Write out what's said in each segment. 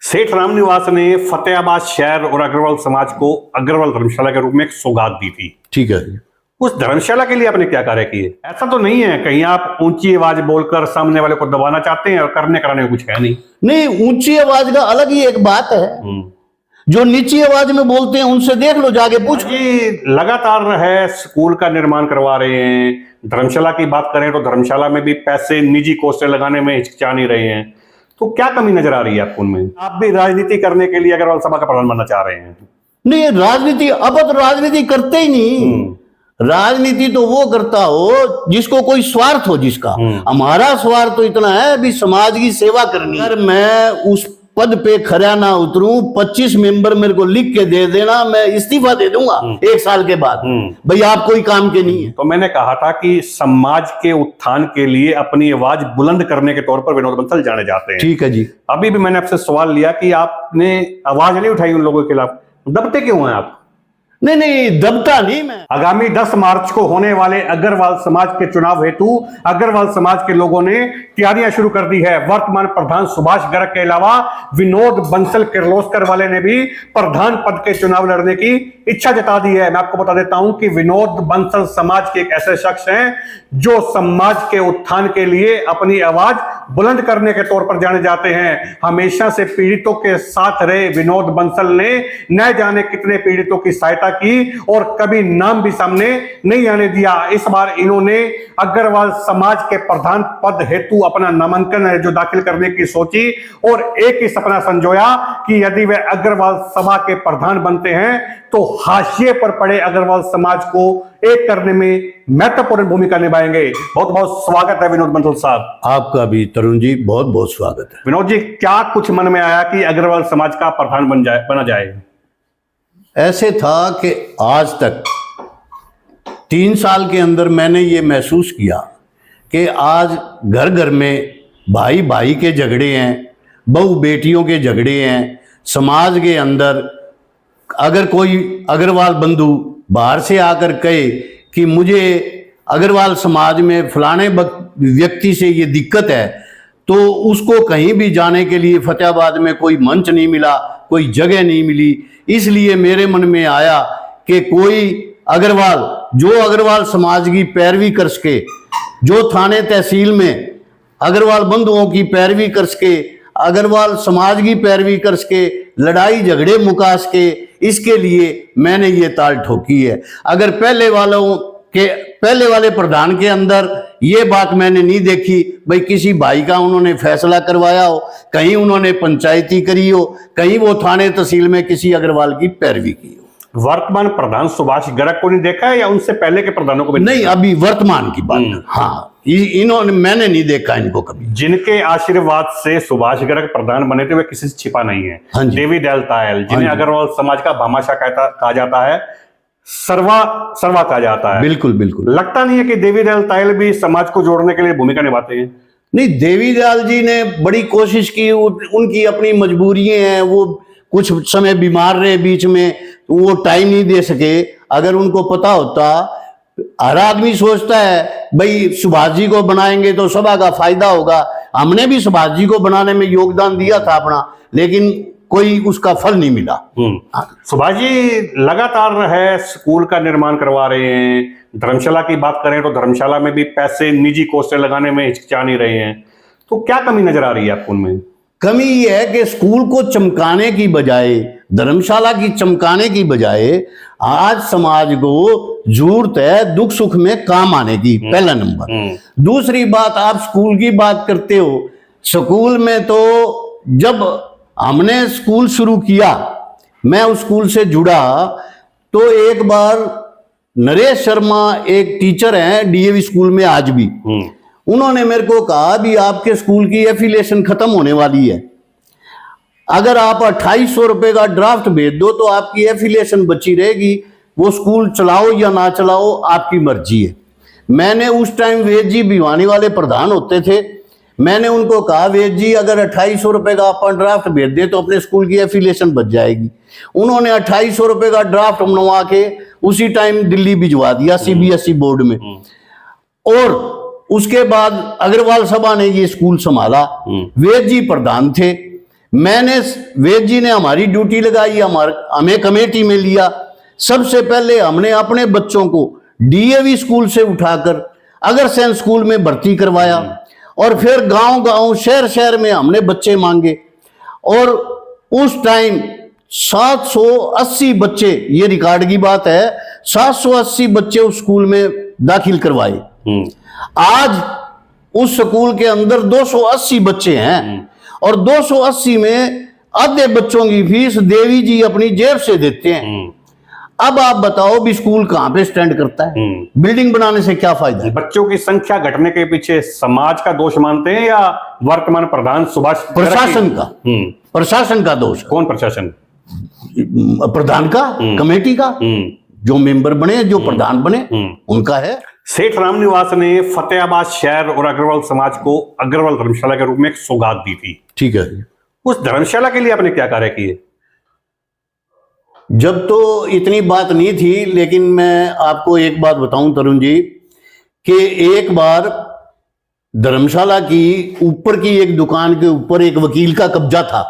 सेठ रामनिवास ने फतेहाबाद शहर और अग्रवाल समाज को अग्रवाल धर्मशाला के रूप में एक सौगात दी थी। ठीक है। उस धर्मशाला के लिए आपने क्या कार्य किए? ऐसा तो नहीं है कहीं आप ऊंची आवाज बोलकर सामने वाले को दबाना चाहते हैं और करने कराने में कुछ है नहीं। नहीं, ऊंची आवाज का अलग ही एक बात है। जो नीची आवाज में बोलते हैं उनसे देख लो, जाके पूछ। जी, लगातार है स्कूल का निर्माण करवा रहे हैं। धर्मशाला की बात करें तो धर्मशाला में भी पैसे निजी कोष से लगाने में हिचकिचा नहीं रहे हैं, तो क्या कमी नजर आ रही है आपको उनमें? आप भी राजनीति करने के लिए अग्रवाल सभा का प्रधान बनना चाह रहे हैं? नहीं, राजनीति अब तो राजनीति करते ही नहीं। राजनीति तो वो करता हो जिसको कोई स्वार्थ हो, जिसका। हमारा स्वार्थ तो इतना है भी समाज की सेवा करनी। अगर मैं उस पद पे खरा ना उतरूं, 25 मेंबर मेरे को लिख के दे देना, मैं इस्तीफा दे दूंगा 1 साल के बाद। भाई आप कोई काम के नहीं है। तो मैंने कहा था कि समाज के उत्थान के लिए अपनी आवाज बुलंद करने के तौर पर विनोद बंसल जाने जाते हैं। ठीक है जी। अभी भी मैंने आपसे सवाल लिया कि आपने आवाज नहीं उठाई उन लोगों के खिलाफ, दबते क्यों हैं आप? नहीं, दबता नहीं मैं। आगामी 10 मार्च को होने वाले अग्रवाल समाज के चुनाव हेतु अग्रवाल समाज के लोगों ने तैयारियां शुरू कर दी है। वर्तमान प्रधान सुभाष गर्ग के अलावा विनोद बंसल किर्लोस्कर वाले ने भी प्रधान पद के चुनाव लड़ने की इच्छा जता दी है। मैं आपको बता देता हूं कि विनोद बंसल समाज के एक ऐसे शख्स हैं जो समाज के उत्थान के लिए अपनी आवाज बुलंद करने के तौर पर जाने जाते हैं। हमेशा से पीड़ितों के साथ रहे विनोद बंसल ने न जाने कितने पीड़ितों की सहायता की और कभी नाम भी सामने नहीं आने दिया। इस बार इन्होंने अग्रवाल समाज के प्रधान पद हेतु अपना नामांकन जो दाखिल करने की सोची और एक ही सपना संजोया कि यदि वे अग्रवाल सभा के प्रधान बनते हैं तो हाशिए पर पड़े अग्रवाल समाज को एक करने में महत्वपूर्ण भूमिका निभाएंगे। बहुत बहुत स्वागत है विनोद बंसल साहब। आपका भी तरुण जी बहुत बहुत स्वागत है। विनोद जी, क्या कुछ मन में आया कि अग्रवाल समाज का प्रधान बना जाए? ऐसे था कि आज तक 3 साल के अंदर मैंने ये महसूस किया कि आज घर घर में भाई भाई के झगड़े हैं, बहू बेटियों के झगड़े हैं। समाज के अंदर अगर कोई अग्रवाल बंधु बाहर से आकर कहे कि मुझे अग्रवाल समाज में फलाने व्यक्ति से ये दिक्कत है, तो उसको कहीं भी जाने के लिए फतेहाबाद में कोई मंच नहीं मिला, कोई जगह नहीं मिली। इसलिए मेरे मन में आया कि कोई अग्रवाल जो अग्रवाल समाज की पैरवी कर सके, जो थाने तहसील में अग्रवाल बंधुओं की पैरवी कर सके, अग्रवाल समाज की पैरवी कर सके, लड़ाई झगड़े मुका सके, इसके लिए मैंने ये ताल ठोकी है। अगर पहले वाले प्रधान के अंदर ये बात मैंने नहीं देखी, भाई किसी भाई का उन्होंने फैसला करवाया हो, कहीं उन्होंने पंचायती करी हो, कहीं वो थाने तहसील में किसी अग्रवाल की पैरवी की हो। वर्तमान प्रधान सुभाष गर्ग को नहीं देखा है या उनसे पहले के प्रधानों को भी नहीं? अभी वर्तमान की बात। हाँ, इन्होंने मैंने नहीं देखा इनको कभी। जिनके आशीर्वाद से सुभाष गर्ग प्रधान बने थे वे किसी से छिपा नहीं है। देवी दयाल तायल, जिन्हें अग्रवाल समाज का भामाशाह कहा जाता है, सर्वा कहा जाता है। बिल्कुल बिल्कुल। लगता नहीं है कि देवी दयाल तायल भी समाज को जोड़ने के लिए भूमिका निभाते हैं? नहीं, देवी दयाल जी ने बड़ी कोशिश की। उनकी अपनी मजबूरियां हैं, वो कुछ समय बीमार रहे बीच में, वो टाइम नहीं दे सके। अगर उनको पता होता, हर आदमी सोचता है भाई सुभाष जी को बनाएंगे तो सभा का फायदा होगा। हमने भी सुभाष जी को बनाने में योगदान दिया था अपना, लेकिन कोई उसका फल नहीं मिला। सुभाष जी लगातार है स्कूल का निर्माण करवा रहे हैं। धर्मशाला की बात करें तो धर्मशाला में भी पैसे निजी कोष से लगाने में हिचकिचा नहीं रहे हैं, तो क्या कमी नजर आ रही है आपको उनमें? कमी ये है कि स्कूल को चमकाने की बजाय, धर्मशाला की चमकाने की बजाय आज समाज को जरूरत है दुख सुख में काम आने की, पहला नंबर। दूसरी बात, आप स्कूल की बात करते हो। स्कूल में तो जब हमने स्कूल शुरू किया, मैं उस स्कूल से जुड़ा, तो एक बार नरेश शर्मा एक टीचर हैं डीएवी स्कूल में आज भी, उन्होंने मेरे को कहा भी आपके स्कूल की एफिलिएशन खत्म होने वाली है, अगर आप 2800 रुपए का ड्राफ्ट भेज दो तो आपकी एफिलिएशन बची रहेगी, वो स्कूल चलाओ या ना चलाओ आपकी मर्जी है। मैंने उस टाइम वेद जी भिवानी वाले प्रधान होते थे, मैंने उनको कहा वेद जी अगर 2800 रुपए का आप ड्राफ्ट भेज दे तो अपने स्कूल की एफिलिएशन बच जाएगी। उन्होंने 2800 रुपए का ड्राफ्ट बनवा के उसी टाइम दिल्ली भिजवा दिया सीबीएसई बोर्ड में, और उसके बाद अग्रवाल सभा ने ये स्कूल संभाला। वेद जी प्रधान थे, मैंने, वेद जी ने हमारी ड्यूटी लगाई, हमें कमेटी में लिया। सबसे पहले हमने अपने बच्चों को डीएवी स्कूल से उठाकर अग्रसेन स्कूल में भर्ती करवाया, और फिर गांव गांव शहर शहर में हमने बच्चे मांगे, और उस टाइम 780 बच्चे, ये रिकॉर्ड की बात है, 780 बच्चे उस स्कूल में दाखिल करवाए। आज उस स्कूल के अंदर 280 बच्चे हैं, और 280 में आधे बच्चों की फीस देवी जी अपनी जेब से देते हैं। अब आप बताओ भी स्कूल कहां पे स्टैंड करता है? बिल्डिंग बनाने से क्या फायदा है? बच्चों की संख्या घटने के पीछे समाज का दोष मानते हैं या वर्तमान प्रधान सुभाष? प्रशासन का, प्रशासन का दोष। कौन प्रशासन? प्रधान का, कमेटी का, जो मेंबर बने, जो प्रधान बने, उनका है। सेठ रामनिवास ने फतेहाबाद शहर और अग्रवाल समाज को अग्रवाल धर्मशाला के रूप में एक सौगात दी थी। ठीक है। उस धर्मशाला के लिए आपने क्या कार्य किए? जब तो इतनी बात नहीं थी, लेकिन मैं आपको एक बात बताऊं तरुण जी, कि एक बार धर्मशाला की ऊपर की एक दुकान के ऊपर एक वकील का कब्जा था,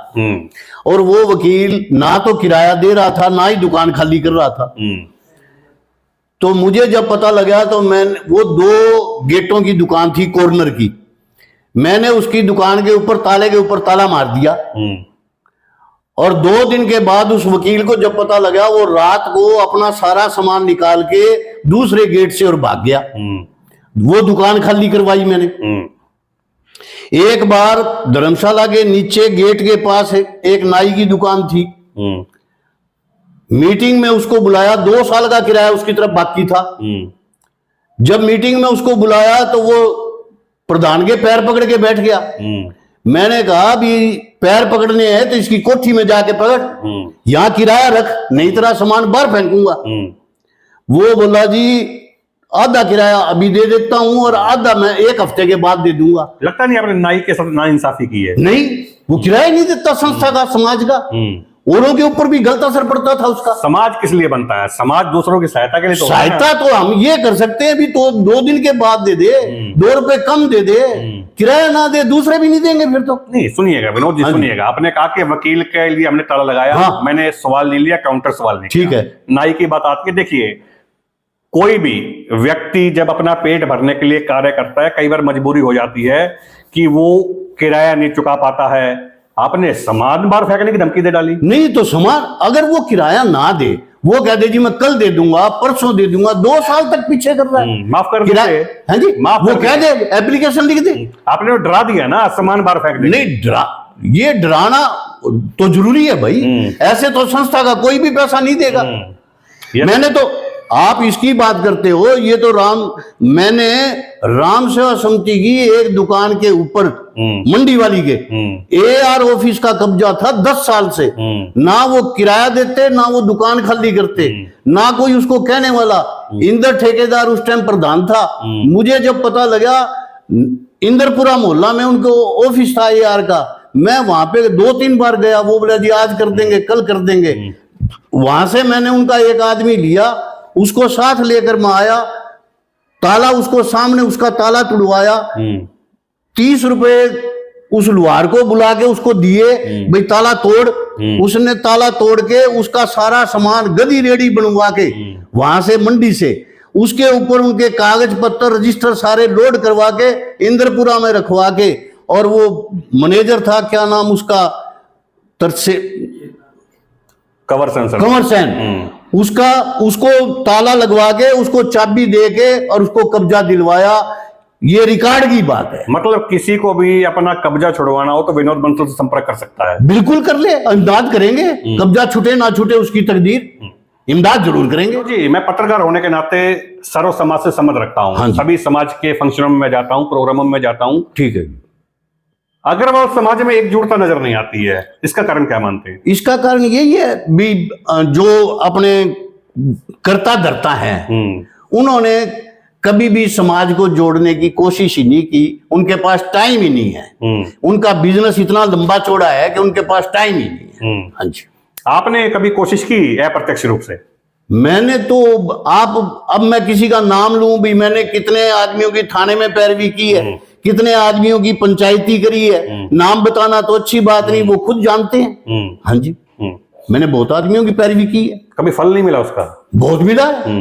और वो वकील ना तो किराया दे रहा था, ना ही दुकान खाली कर रहा था। तो मुझे जब पता लगा तो वो 2 गेटों की दुकान थी, कॉर्नर की, मैंने उसकी दुकान के ऊपर ताले के ऊपर ताला मार दिया। और 2 दिन के बाद उस वकील को जब पता लगा, वो रात को अपना सारा सामान निकाल के दूसरे गेट से और भाग गया। वो दुकान खाली करवाई मैंने। एक बार धर्मशाला के नीचे गेट के पास एक नाई की दुकान थी, मीटिंग में उसको बुलाया, 2 साल का किराया उसकी तरफ बाकी था। जब मीटिंग में उसको बुलाया तो वो प्रधान के पैर पकड़ के बैठ गया। मैंने कहा भी पैर पकड़ने हैं तो इसकी कोठी में जाके पकड़, यहां किराया रख, नहीं तेरा सामान बाहर फेंकूंगा। वो बोला जी आधा किराया अभी दे देता हूं और आधा मैं 1 हफ्ते के बाद दे दूंगा। लगता नहीं आपने नाई के साथ नाइंसाफी की है? नहीं, वो किराया नहीं देता संस्था का, समाज का, औरों के ऊपर भी गलत असर पड़ता था उसका। समाज किस लिए बनता है? समाज दूसरों की सहायता के लिए। तो सहायता तो हम ये कर सकते हैं भी, तो 2 दिन के बाद दे दे, 2 रुपए कम दे दे, किराया ना दे, दूसरे भी नहीं देंगे फिर तो। नहीं, सुनिएगा विनोद जी, सुनिएगा। आपने कहा कि वकील के लिए हमने ताला लगाया। हाँ। मैंने सवाल नहीं लिया, काउंटर सवाल नहीं। ठीक है। नाई की बात आती है। देखिए, कोई भी व्यक्ति जब अपना पेट भरने के लिए कार्य करता है, कई बार मजबूरी हो जाती है कि वो किराया नहीं चुका पाता है। आपने सामान बाहर फेंकने की धमकी दे डाली। नहीं तो सामान अगर वो किराया ना दे, वो कह दे जी मैं कल दे दूंगा, परसों दे दूंगा, 2 साल तक पीछे कर रहा है। माफ कर किराया, दीजिए। हाँ जी, माफ वो कर कह दे, एप्लीकेशन लिख दे। आपने वो डरा दिया ना, सामान बाहर फेंक दे। नहीं, ये डराना तो जरूरी है भाई। ऐसे तो संस्था का कोई भी पैसा नहीं देगा। मैंने तो, आप इसकी बात करते हो, ये तो मैंने राम सेवा समिति की एक दुकान के ऊपर, मंडी वाली के, AR ऑफिस का कब्जा था 10 साल से। ना वो किराया देते, ना वो दुकान खाली करते, ना कोई उसको कहने वाला। इंदर ठेकेदार उस टाइम प्रधान था। मुझे जब पता लगा, इंदरपुरा मोहल्ला में उनको ऑफिस था AR का, मैं वहां पे 2-3 बार गया। वो बोला जी आज कर देंगे, कल कर देंगे। वहां से मैंने उनका एक आदमी लिया, उसको साथ लेकर मैं आया, ताला उसको सामने, उसका ताला तुड़वाया, 30 रुपए उस लुहार को बुला के उसको दिए, भाई ताला तोड़। उसने ताला तोड़ के उसका सारा सामान गदी रेडी बनवा के वहां से, मंडी से, उसके ऊपर उनके कागज पत्र रजिस्टर सारे लोड करवा के इंद्रपुरा में रखवा के, और वो मैनेजर था, क्या नाम उसका, कंवर सेन, उसको ताला लगवा के, उसको चाबी दे के और उसको कब्जा दिलवाया। ये रिकॉर्ड की बात है। मतलब किसी को भी अपना कब्जा छुड़वाना हो तो विनोद बंसल से संपर्क कर सकता है। बिल्कुल कर ले, इमदाद करेंगे। कब्जा छूटे ना छूटे उसकी तकदीर, इमदाद जरूर करेंगे जी। मैं पत्रकार होने के नाते सर्व समाज से संबंध रखता हूँ। हाँ, सभी समाज के फंक्शनों में मैं जाता हूँ, प्रोग्रामों में जाता हूँ। ठीक है। अग्रवाल समाज में एकजुटता नजर नहीं आती है, इसका कारण क्या मानते हैं? इसका कारण यही है भी, जो अपने कर्ता धर्ता है, उन्होंने कभी भी समाज को जोड़ने की कोशिश ही नहीं की। उनके पास टाइम ही नहीं है। उनका बिजनेस इतना लंबा चौड़ा है कि उनके पास टाइम ही नहीं है। हाँ जी। आपने कभी कोशिश की अप्रत्यक्ष रूप से? मैंने तो, अब मैं किसी का नाम लूं भी, मैंने कितने आदमियों की थाने में पैरवी की है, कितने आदमियों की पंचायती करी है, नाम बताना तो अच्छी बात नहीं, वो खुद जानते हैं। हाँ जी, मैंने बहुत आदमियों की पैरवी की है, कभी फल नहीं मिला उसका? बहुत मिला है,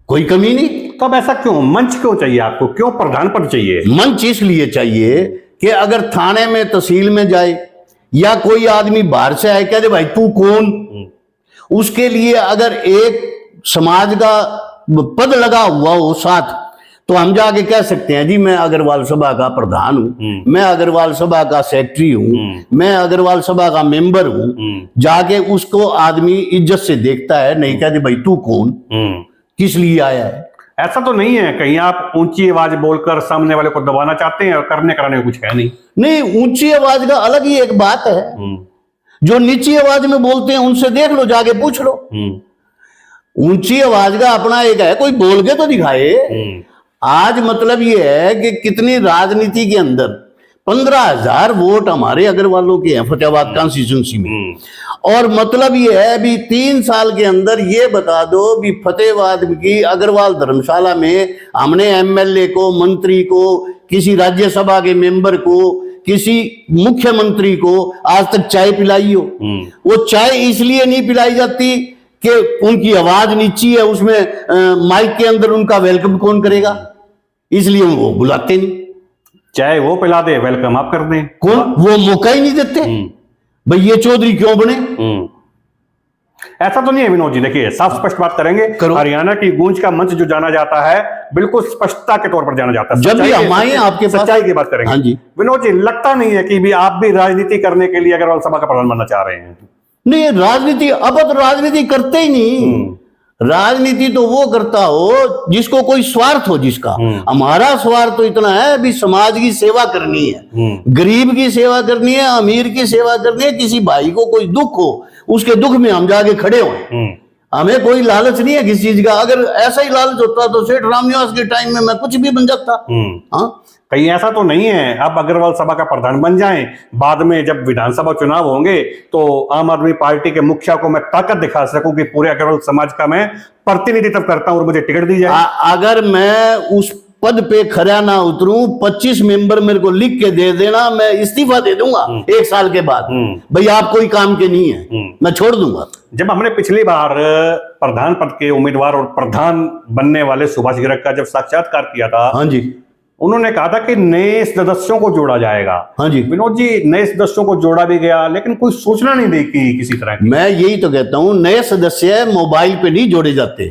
कोई कमी नहीं। तो अब ऐसा क्यों? मंच क्यों चाहिए आपको? क्यों प्रधान पद चाहिए? मंच इसलिए चाहिए कि अगर थाने में तहसील में जाए या कोई आदमी बाहर से आए, कह दे भाई तू कौन, उसके लिए अगर एक समाज का पद लगा हुआ हो साथ, तो हम जाके कह सकते हैं जी मैं अग्रवाल सभा का प्रधान हूं, मैं अग्रवाल सभा का सेक्रेटरी हूं, मैं अग्रवाल सभा का मेंबर हूं। जाके उसको आदमी इज्जत से देखता है, नहीं कहते भाई तू कौन, किस लिए आया है। ऐसा तो नहीं है कहीं आप ऊंची आवाज बोलकर सामने वाले को दबाना चाहते हैं और करने कराने में कुछ है नहीं? नहीं, ऊंची आवाज का अलग ही एक बात है, जो नीची आवाज में बोलते हैं उनसे देख लो, जाके पूछ लो। ऊंची आवाज का अपना एक है, कोई बोल के तो दिखाए। आज मतलब ये है कि कितनी राजनीति के अंदर 15,000 वोट हमारे अग्रवालों के हैं फतेहाबाद कॉन्स्टिट्यूंसी में, और मतलब ये है अभी 3 साल के अंदर ये बता दो भी फतेहाबाद की अग्रवाल धर्मशाला में हमने एमएलए को, मंत्री को, किसी राज्यसभा के मेंबर को, किसी मुख्यमंत्री को आज तक चाय पिलाई हो? वो चाय इसलिए नहीं पिलाई जाती कि उनकी आवाज नीची है, उसमें माइक के अंदर उनका वेलकम कौन करेगा, इसलिए वो बुलाते नहीं। चाहे वो पिला दे, वेलकम आप कर दें, कौन, वो मौका ही नहीं देते। भाई ये चौधरी क्यों बने? ऐसा तो नहीं है विनोद जी, देखिए साफ स्पष्ट बात करेंगे, हरियाणा की गूंज का मंच जो जाना जाता है बिल्कुल स्पष्टता के तौर पर जाना जाता है। जब भी हम आए आपके पास सच्चाई की बात करेंगे। हाँ जी, विनोद जी, लगता नहीं है कि भी आप भी राजनीति करने के लिए अग्रवाल सभा का प्रधान बनना चाह रहे हैं? नहीं, राजनीति अब तो राजनीति करते ही नहीं। राजनीति तो वो करता हो जिसको कोई स्वार्थ हो, जिसका। हमारा स्वार्थ तो इतना है भी समाज की सेवा करनी है, गरीब की सेवा करनी है, अमीर की सेवा करनी है, किसी भाई को कोई दुख हो उसके दुख में हम जाके खड़े हों। हमें कोई लालच नहीं है किसी चीज का। अगर ऐसा ही लालच होता तो सेठ रामनिवास के टाइम में मैं कुछ भी बन जाता। हाँ, कहीं ऐसा तो नहीं है आप अग्रवाल सभा का प्रधान बन जाएं, बाद में जब विधानसभा चुनाव होंगे तो आम आदमी पार्टी के मुखिया को मैं ताकत दिखा सकूं कि पूरे अग्रवाल समाज का मैं प्रतिनिधित्व करता हूं और मुझे टिकट दी जाए? अगर मैं उस पद पे खड़ा ना उतरूं, 25 मेंबर मेरे को लिख के दे देना, मैं इस्तीफा दे दूंगा 1 साल के बाद। भाई आप कोई काम के नहीं है, मैं छोड़ दूंगा। जब हमने पिछली बार प्रधान पद के उम्मीदवार और प्रधान बनने वाले सुभाष गर्ग का जब साक्षात्कार किया था, हाँ जी, उन्होंने कहा था कि नए सदस्यों को जोड़ा जाएगा। हाँ जी विनोद जी, नए सदस्यों को जोड़ा भी गया लेकिन कोई सूचना नहीं दी किसी तरह की। मैं यही तो कहता हूं, नए सदस्य मोबाइल पे नहीं जोड़े जाते,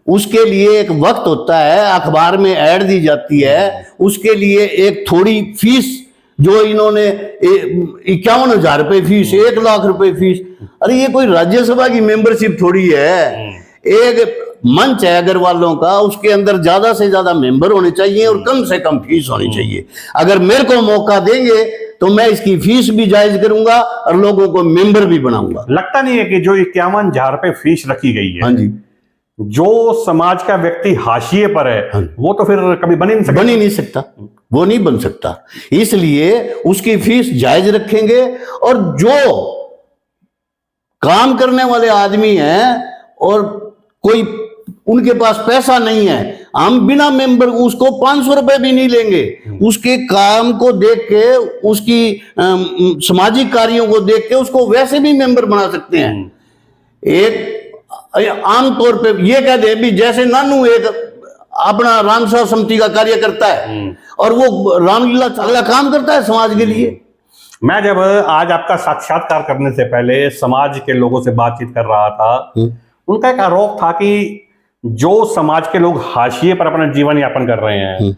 उसके लिए एक वक्त होता है, अखबार में ऐड दी जाती है, उसके लिए एक थोड़ी फीस जो इन्होंने 51,000 रुपए फीस, 1 लाख रुपए फीस। अरे ये कोई राज्यसभा की मेंबरशिप थोड़ी है, एक मंच है अग्रवालों का, उसके अंदर ज्यादा से ज्यादा मेंबर होने चाहिए और कम से कम फीस होनी चाहिए। अगर मेरे को मौका देंगे तो मैं इसकी फीस भी जायज करूंगा और लोगों को मेंबर भी बनाऊंगा। लगता नहीं है कि जो 51,000 रुपए फीस रखी गई है, हाँ जी, जो समाज का व्यक्ति हाशिए पर है, हाँ, वो तो फिर कभी बन ही नहीं सकता। वो नहीं बन सकता, इसलिए उसकी फीस जायज रखेंगे। और जो काम करने वाले आदमी हैं और कोई उनके पास पैसा नहीं है, हम बिना मेंबर उसको 500 रुपए भी नहीं लेंगे, उसके काम को देख के, उसकी सामाजिक कार्यों को देख के उसको वैसे भी मेंबर बना सकते हैं। एक आमतौर पे ये कह दे भी जैसे नानू एक अपना रामसभा समिति का कार्य करता है और वो रामलीला अगला काम करता है समाज के लिए। मैं जब आज आपका साक्षात्कार करने से पहले समाज के लोगों से बातचीत कर रहा था, उनका एक आरोप था कि जो समाज के लोग हाशिए पर अपना जीवन यापन कर रहे हैं,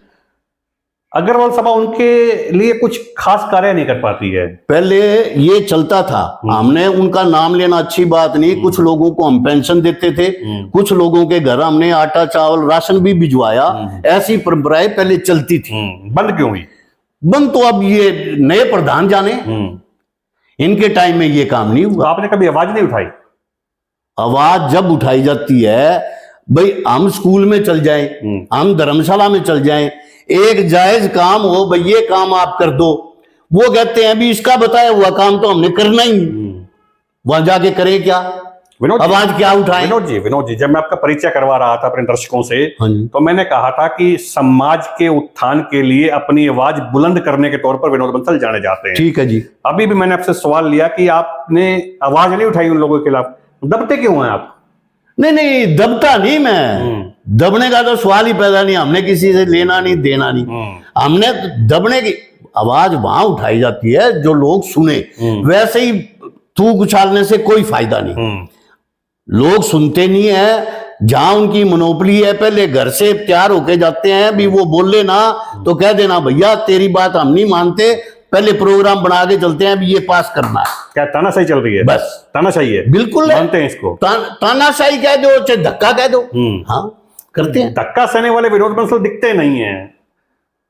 अग्रवाल सभा उनके लिए कुछ खास कार्य नहीं कर पाती है। पहले ये चलता था, हमने उनका नाम लेना अच्छी बात नहीं, कुछ लोगों को हम पेंशन देते थे, कुछ लोगों के घर हमने आटा चावल राशन भी भिजवाया, ऐसी परंपराएं पहले चलती थी। बंद क्यों हुई? बंद तो अब ये नए प्रधान जाने, इनके टाइम में ये काम नहीं हुआ। तो आपने कभी आवाज नहीं उठाई? आवाज जब उठाई जाती है, भाई हम स्कूल में चल जाएं, हम धर्मशाला में चल जाएं, एक जायज काम हो, भाई ये काम आप कर दो, वो कहते हैं भी इसका बताया हुआ काम तो हमने करना ही नहीं, वहां जाके करें क्या? विनोद जी, आवाज क्या उठाएं? विनोद जी, जब मैं आपका परिचय करवा रहा था अपने दर्शकों से, हाँ जी। तो मैंने कहा था कि समाज के उत्थान के लिए अपनी आवाज बुलंद करने के तौर पर विनोद बंसल जाने जाते हैं। ठीक है जी। अभी भी मैंने आपसे सवाल लिया कि आपने आवाज नहीं उठाई उन लोगों के खिलाफ, दबते क्यों हैं आप? नहीं, दबता नहीं मैं। दबने का तो सवाल ही पैदा नहीं, हमने किसी से लेना नहीं देना नहीं। हमने दबने की आवाज वहां उठाई जाती है जो लोग सुने, वैसे ही थूक उछालने से कोई फायदा नहीं। लोग सुनते नहीं है, जहां उनकी मोनोपली है, पहले घर से तैयार होके जाते हैं, भी वो बोले ना तो कह देना भैया तेरी बात हम नहीं मानते, पहले प्रोग्राम बना के चलते हैं, भी ये पास करना है। क्या तानाशाही चल रही है? बस तानाशाही है, बिल्कुल मानते हैं इसको। तानाशाही कह दो चाहे धक्का कह दो, हाँ करते हैं। धक्का सहने वाले विनोद बंसल दिखते नहीं है,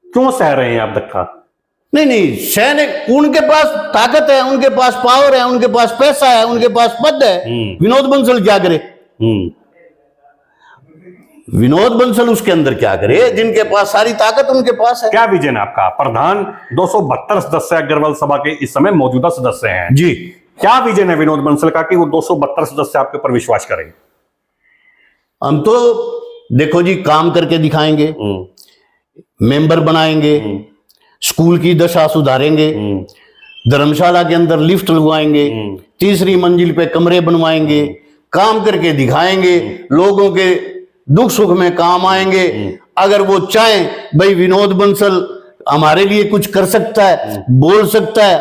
क्यों सह रहे हैं आप धक्का? नहीं, सैनिक उनके पास ताकत है, उनके पास पावर है, उनके पास पैसा है, उनके पास पद है। विनोद बंसल क्या करे? विनोद बंसल उसके अंदर क्या करे? जिनके पास सारी ताकत उनके पास है। क्या विजन है आपका? प्रधान 272 सदस्य अग्रवाल सभा के इस समय मौजूदा सदस्य हैं जी। क्या विजन है विनोद बंसल का कि वो 272 सदस्य आपके ऊपर विश्वास करें? हम तो देखो जी काम करके दिखाएंगे, मेंबर बनाएंगे, स्कूल की दशा सुधारेंगे, धर्मशाला के अंदर लिफ्ट लगवाएंगे, तीसरी मंजिल पे कमरे बनवाएंगे, काम करके दिखाएंगे, लोगों के दुख सुख में काम आएंगे। अगर वो चाहें भाई विनोद बंसल हमारे लिए कुछ कर सकता है, बोल सकता है,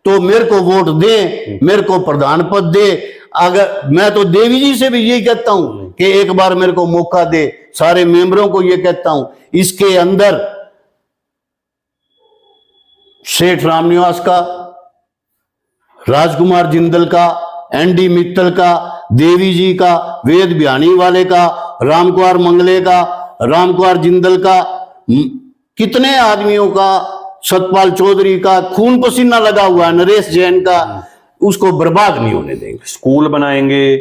तो मेरे को वोट दे, मेरे को प्रधान पद दे। अगर मैं तो देवी जी से भी यही कहता हूं कि एक बार मेरे को मौका दे, सारे मेंबरों को ये कहता हूं। इसके अंदर सेठ रामनिवास का, राजकुमार जिंदल का, एनडी मित्तल का, देवी जी का, वेद बिहानी वाले का, रामकुमार मंगले का, रामकुमार जिंदल का, कितने आदमियों का, सतपाल चौधरी का खून पसीना लगा हुआ है, नरेश जैन का, उसको बर्बाद नहीं होने देंगे। स्कूल बनाएंगे,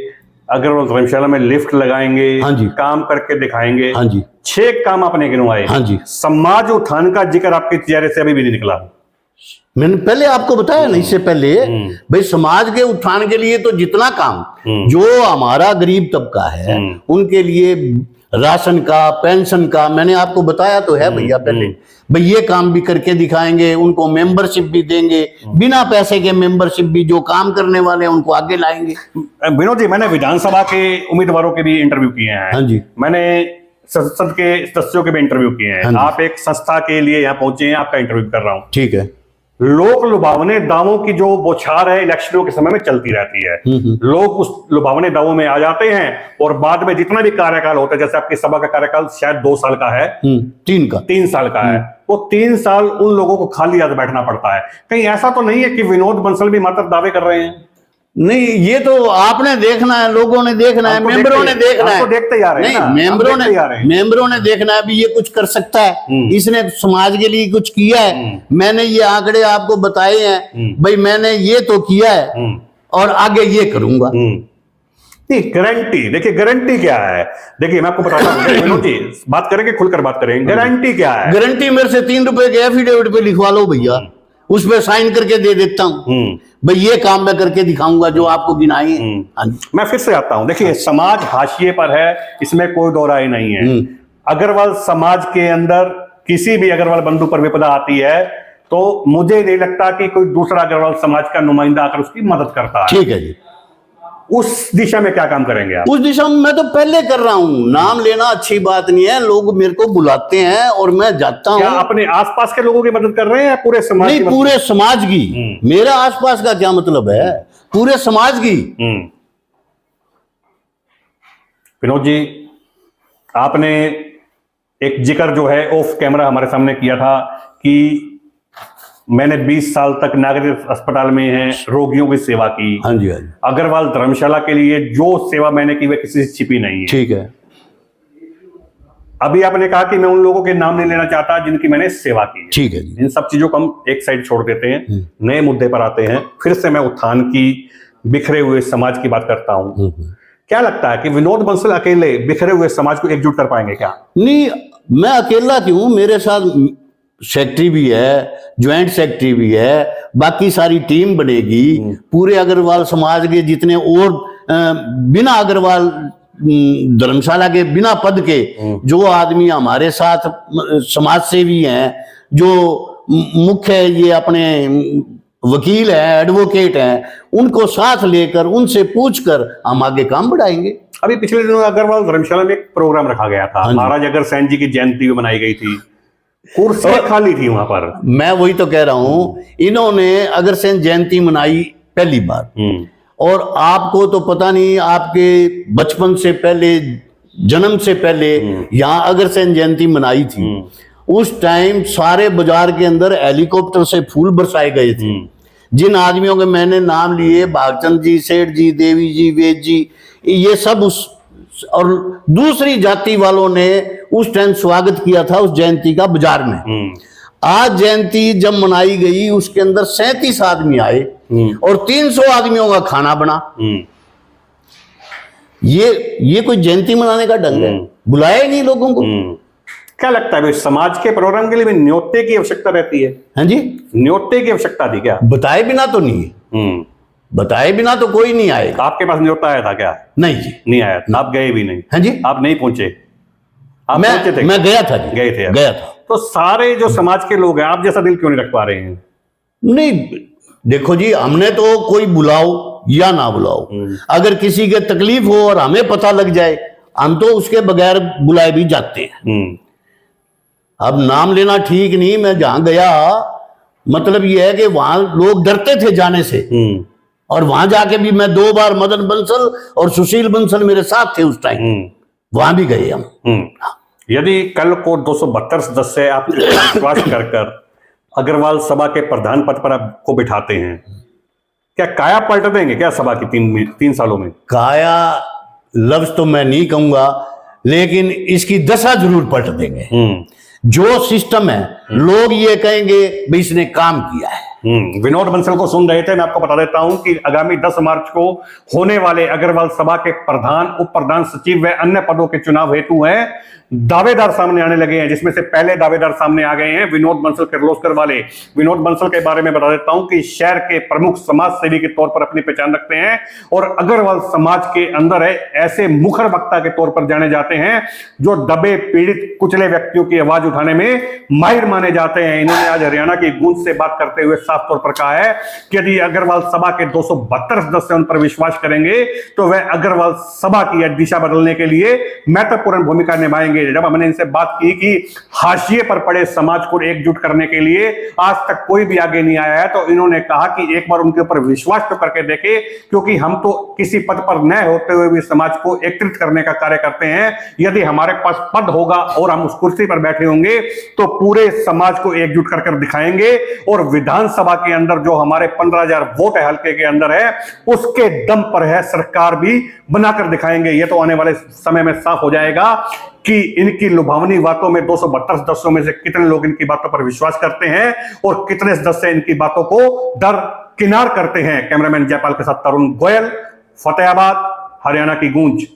अग्रवाल धर्मशाला में लिफ्ट लगाएंगे, हाँ जी, काम करके दिखाएंगे। हाँ जी, 6 काम आपने गिनवाए। हाँ जी। समाज उत्थान का जिक्र आपके चेहरे से अभी भी नहीं निकला। मैंने पहले आपको बताया ना, इससे पहले भाई समाज के उत्थान के लिए तो जितना काम जो हमारा गरीब तबका है उनके लिए राशन का, पेंशन का, मैंने आपको बताया तो है भैया पहले। भाई ये काम भी करके दिखाएंगे, उनको मेंबरशिप भी देंगे, बिना पैसे के मेंबरशिप भी, जो काम करने वाले हैं उनको आगे लाएंगे। विनोद जी, मैंने विधानसभा के उम्मीदवारों के भी इंटरव्यू किए हैं। हाँ जी। मैंने संसद के सदस्यों के भी इंटरव्यू किए हैं। आप एक संस्था के लिए यहाँ पहुंचे हैं, आपका इंटरव्यू कर रहा हूँ। ठीक है। लोक लुभावने दावों की जो बौछार है इलेक्शनों के समय में चलती रहती है। लोग उस लुभावने दावों में आ जाते हैं और बाद में जितना भी कार्यकाल होता है, जैसे आपकी सभा का कार्यकाल शायद 2 साल का है, 3 साल का है, वो 3 साल उन लोगों को खाली हाथ बैठना पड़ता है। कहीं ऐसा तो नहीं है कि विनोद बंसल भी मात्र दावे कर रहे हैं? नहीं, ये तो आपने देखना है, लोगों ने देखना है, मेंबरों ने देखना है। देखते जा रहे हैं ना, मेंबरों ने देखना है भी ये कुछ कर सकता है, इसने समाज के लिए कुछ किया है। मैंने ये आंकड़े आपको बताए हैं, भाई मैंने ये तो किया है और आगे ये करूंगा। गारंटी देखिए, गारंटी क्या है? देखिए मैं आपको बताता हूँ विनोद जी, बात करेंगे, खुलकर बात करेंगे। गारंटी क्या है? गारंटी मेरे से 3 रुपए के एफिडेविट पे लिखवा लो भैया, उस पर साइन करके दे देता हूँ भाई ये काम मैं करके दिखाऊंगा जो आपको गिनाई है। मैं फिर से आता हूं, देखिए समाज हाशिए पर है, इसमें कोई दो राय नहीं है। अग्रवाल समाज के अंदर किसी भी अग्रवाल बंधु पर विपदा आती है तो मुझे नहीं लगता कि कोई दूसरा अग्रवाल समाज का नुमाइंदा आकर उसकी मदद करता है। ठीक है जी। उस दिशा में क्या काम करेंगे आप? उस दिशा में मैं तो पहले कर रहा हूँ, नाम लेना अच्छी बात नहीं है, लोग मेरे को बुलाते हैं और मैं जाता हूँ। क्या अपने आसपास के लोगों की मदद कर रहे हैं या पूरे समाज नहीं, पूरे समाज की। मेरा आसपास का क्या मतलब है, पूरे समाज की। विनोद जी, आपने एक जिक्र जो है ऑफ कैमरा हमारे सामने किया था कि मैंने 20 साल तक नागरिक अस्पताल में है रोगियों की सेवा की। हाँ जी, हाँ जी। अग्रवाल धर्मशाला के लिए जो सेवा मैंने की वह किसी से छिपी नहीं है। ठीक है। अभी आपने कहा कि मैं उन लोगों के नाम नहीं लेना चाहता जिनकी मैंने सेवा की। ठीक है जी। इन सब चीजों को हम एक साइड छोड़ देते हैं, नए मुद्दे पर आते हैं। फिर से मैं उत्थान की, बिखरे हुए समाज की बात करता हूं। क्या लगता है कि विनोद बंसल अकेले बिखरे हुए समाज को एकजुट कर पाएंगे क्या? नहीं, मैं अकेला क्यों, मेरे साथ सेक्रेटरी भी है, ज्वाइंट सेक्रेटरी भी है, बाकी सारी टीम बनेगी। पूरे अग्रवाल समाज के जितने और बिना अग्रवाल धर्मशाला के बिना पद के जो आदमी हमारे साथ समाज सेवी हैं, जो मुख्य ये अपने वकील हैं, एडवोकेट हैं, उनको साथ लेकर उनसे पूछकर हम आगे काम बढ़ाएंगे। अभी पिछले दिनों अग्रवाल धर्मशाला में एक प्रोग्राम रखा गया था, महाराज अग्रसेन जी की जयंती भी मनाई गई थी, कुर्सी खाली थी वहां पर। मैं वही तो कह रहा हूं, इन्होंने अग्रसेन जयंती मनाई पहली बार, और आपको तो पता नहीं, आपके बचपन से पहले, जन्म से पहले यहाँ अग्रसेन जयंती मनाई थी। उस टाइम सारे बाजार के अंदर हेलीकॉप्टर से फूल बरसाए गए थे। जिन आदमियों के मैंने नाम लिए, भागचंद जी, सेठ जी, देवी जी, वेद जी, ये सब उस और दूसरी जाति वालों ने उस टाइम स्वागत किया था उस जयंती का बाजार में। आज जयंती जब मनाई गई, उसके अंदर 37 आदमी आए और 300 आदमियों का खाना बना। ये कोई जयंती मनाने का ढंग है? बुलाया ही नहीं लोगों को। क्या लगता है समाज के प्रोग्राम के लिए भी न्योते की आवश्यकता रहती है? हाँ जी, न्योते की आवश्यकता थी क्या? बताए बिना तो नहीं है। बताए बिना तो कोई नहीं आएगा। आपके पास न्योता आया था क्या? नहीं जी, नहीं आया था। आप गए भी नहीं? हाँ जी, आप नहीं पहुंचे? आप मैं गया था जी, गए थे? गया था। तो सारे जो समाज के लोग हैं, आप जैसा दिल क्यों नहीं रख पा रहे हैं? नहीं, देखो जी, हमने तो कोई बुलाओ या ना बुलाओ, अगर किसी के तकलीफ हो और हमें पता लग जाए, हम तो उसके बगैर बुलाए भी जाते हैं। अब नाम लेना ठीक नहीं। मैं जहां गया, मतलब यह है कि वहां लोग डरते थे जाने से, और वहां जाके भी मैं 2 बार, मदन बंसल और सुशील बंसल मेरे साथ थे उस टाइम, वहां भी गए हम। यदि कल को 272 सदस्य से आप विश्वास कर अग्रवाल सभा के प्रधान पद पर आपको बिठाते हैं, क्या काया पलट देंगे क्या सभा की 3 सालों में? काया लफ्ज तो मैं नहीं कहूंगा, लेकिन इसकी दशा जरूर पलट देंगे। जो सिस्टम है, लोग ये कहेंगे भाई इसने काम किया है। विनोद बंसल को सुन रहे थे। मैं आपको बता देता हूं कि आगामी 10 मार्च को होने वाले अग्रवाल सभा के प्रधान, उप प्रधान सचिव व अन्य पदों के चुनाव हेतु हैं दावेदार सामने आने लगे हैं, जिसमें से पहले दावेदार सामने आ गए हैं विनोद बंसल किर्लोस्कर वाले। विनोद बंसल के बारे में बता देता हूं कि शहर के प्रमुख समाज सेवी के तौर पर अपनी पहचान रखते हैं और अग्रवाल समाज के अंदर है ऐसे मुखर वक्ता के तौर पर जाने जाते हैं जो दबे, पीड़ित, कुचले व्यक्तियों की आवाज उठाने में माहिर माने जाते हैं। इन्होंने आज हरियाणा की गूंज से बात करते हुए साफ तौर पर कहा है कि यदि अग्रवाल सभा के 272 सदस्य उन पर विश्वास करेंगे तो वह अग्रवाल सभा की दिशा बदलने के लिए महत्वपूर्ण भूमिका निभाएंगे। जब हमने इनसे बात की कि हाशिए पर पड़े समाज को एकजुट करने के लिए आज तक कोई भी आगे नहीं आया है, तो इन्होंने कहा कि एक बार उनके ऊपर विश्वास तो करके देखे, क्योंकि हम तो किसी पद पर न होते हुए भी समाज को एकत्रित करने का कार्य करते हैं। यदि हमारे पास पद होगा और हम उस कुर्सी पर बैठे होंगे तो पूरे समाज को एकजुट कर दिखाएंगे और विधानसभा के अंदर जो हमारे 15,000 वोट है हल्के के अंदर है, उसके दम पर है सरकार भी बनाकर दिखाएंगे। यह तो आने वाले समय में साफ हो जाएगा कि इनकी लुभावनी बातों में 272 सदस्यों में से कितने लोग इनकी बातों पर विश्वास करते हैं और कितने सदस्य इनकी बातों को दरकिनार करते हैं। कैमरामैन जयपाल के साथ तरुण गोयल, फतेहाबाद, हरियाणा की गूंज।